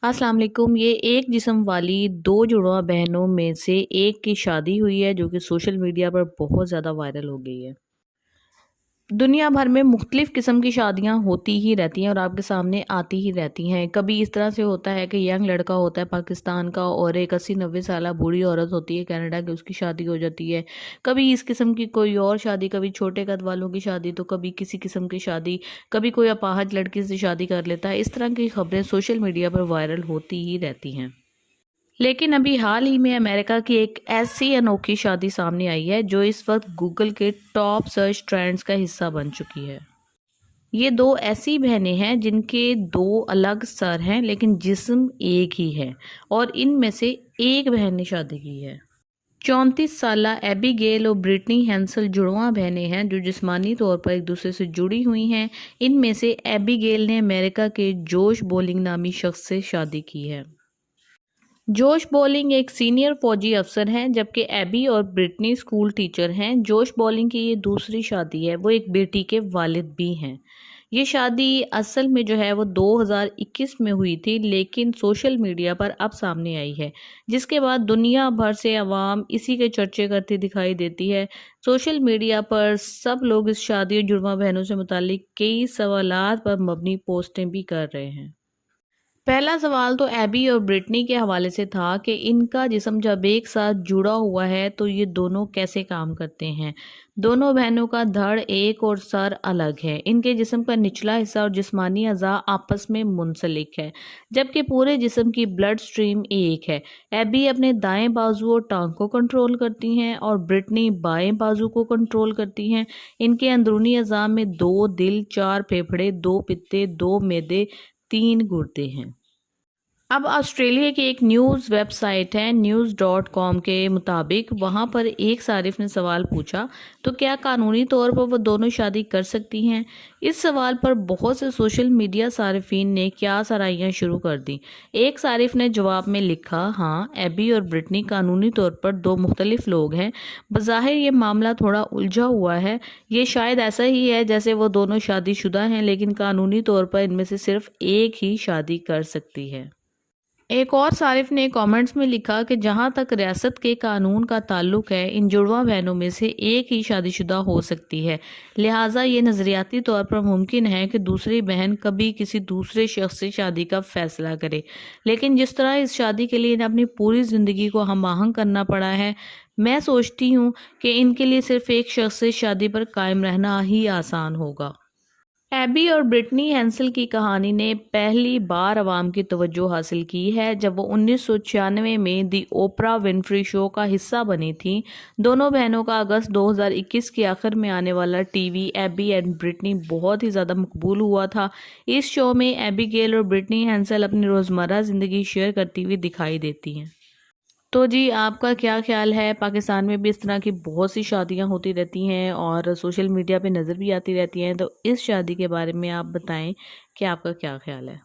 अस्सलाम वालेकुम। ये एक जिस्म वाली दो जुड़वा बहनों में से एक की शादी हुई है जो कि सोशल मीडिया पर बहुत ज़्यादा वायरल हो गई है। दुनिया भर में मुख्तलिफ किस्म की शादियां होती ही रहती हैं और आपके सामने आती ही रहती हैं। कभी इस तरह से होता है कि यंग लड़का होता है पाकिस्तान का और एक 80-90 साल बूढ़ी औरत होती है कनाडा की, उसकी शादी हो जाती है। कभी इस किस्म की कोई और शादी, कभी छोटे कद वालों की शादी, तो कभी किसी किस्म की शादी, कभी कोई अपाहज लड़की से शादी कर लेता है। इस तरह की खबरें सोशल मीडिया पर वायरल होती ही रहती हैं। लेकिन अभी हाल ही में अमेरिका की एक ऐसी अनोखी शादी सामने आई है जो इस वक्त गूगल के टॉप सर्च ट्रेंड्स का हिस्सा बन चुकी है। ये दो ऐसी बहनें हैं जिनके दो अलग सर हैं लेकिन जिस्म एक ही है और इनमें से एक बहन ने शादी की है। 34 साला एबिगेल और ब्रिटनी हैंसल जुड़वा बहनें हैं जो जिस्मानी तौर पर एक दूसरे से जुड़ी हुई हैं। इनमें से एबिगेल ने अमेरिका के जोश बोलिंग नामी शख्स से शादी की है। जोश बॉलिंग एक सीनियर फौजी अफसर हैं जबकि एबी और ब्रिटनी स्कूल टीचर हैं। जोश बॉलिंग की ये दूसरी शादी है, वो एक बेटी के वालिद भी हैं। ये शादी असल में जो है वो 2021 में हुई थी लेकिन सोशल मीडिया पर अब सामने आई है, जिसके बाद दुनिया भर से अवाम इसी के चर्चे करती दिखाई देती है। सोशल मीडिया पर सब लोग इस शादी और जुड़वा बहनों से मुतालिक कई सवालात पर मबनी पोस्टें भी कर रहे हैं। पहला सवाल तो एबी और ब्रिटनी के हवाले से था कि इनका जिस्म जब एक साथ जुड़ा हुआ है तो ये दोनों कैसे काम करते हैं। दोनों बहनों का धड़ एक और सर अलग है। इनके जिस्म का निचला हिस्सा और जिस्मानी अज़ा आपस में मुंसलिक है जबकि पूरे जिस्म की ब्लड स्ट्रीम एक है। एबी अपने दाएं बाजू और टांग को कंट्रोल करती हैं और ब्रिटनी बाएं बाजू को कंट्रोल करती हैं। इनके अंदरूनी अज़ा में 2 दिल, 4 फेफड़े, 2 पित्ते, 2 मैदे, 3 गुर्दे हैं। अब ऑस्ट्रेलिया की एक न्यूज़ वेबसाइट है news.com के मुताबिक वहाँ पर एक सारिफ ने सवाल पूछा तो क्या कानूनी तौर पर वो दोनों शादी कर सकती हैं। इस सवाल पर बहुत से सोशल मीडिया सारिफिन ने क्या सराहियाँ शुरू कर दी। एक सारिफ ने जवाब में लिखा, हाँ, एबी और ब्रिटनी कानूनी तौर पर दो मुख्तलिफ लोग हैं। बज़ाहिर ये मामला थोड़ा उलझा हुआ है। ये शायद ऐसा ही है जैसे वो दोनों शादीशुदा हैं लेकिन कानूनी तौर पर इनमें से सिर्फ एक ही शादी कर सकती है। एक और सारिफ ने कमेंट्स में लिखा कि जहां तक रियासत के कानून का ताल्लुक है इन जुड़वा बहनों में से एक ही शादीशुदा हो सकती है, लिहाजा ये नज़रियाती तौर पर मुमकिन है कि दूसरी बहन कभी किसी दूसरे शख्स से शादी का फैसला करे। लेकिन जिस तरह इस शादी के लिए इन्हें अपनी पूरी ज़िंदगी को हम आहंग करना पड़ा है, मैं सोचती हूँ कि इनके लिए सिर्फ एक शख्स से शादी पर कायम रहना ही आसान होगा। एबी और ब्रिटनी हैंसल की कहानी ने पहली बार अवाम की तवज्जो हासिल की है जब वो 1996 में दी ओपरा विनफ्री शो का हिस्सा बनी थी। दोनों बहनों का अगस्त 2021 के आखिर में आने वाला टीवी एबी एंड ब्रिटनी बहुत ही ज़्यादा मकबूल हुआ था। इस शो में एबिगेल और ब्रिटनी हैंसल अपनी रोज़मर्रा ज़िंदगी शेयर करती हुई दिखाई देती हैं। तो जी, आपका क्या ख्याल है? पाकिस्तान में भी इस तरह की बहुत सी शादियां होती रहती हैं और सोशल मीडिया पे नज़र भी आती रहती हैं, तो इस शादी के बारे में आप बताएं कि आपका क्या ख्याल है।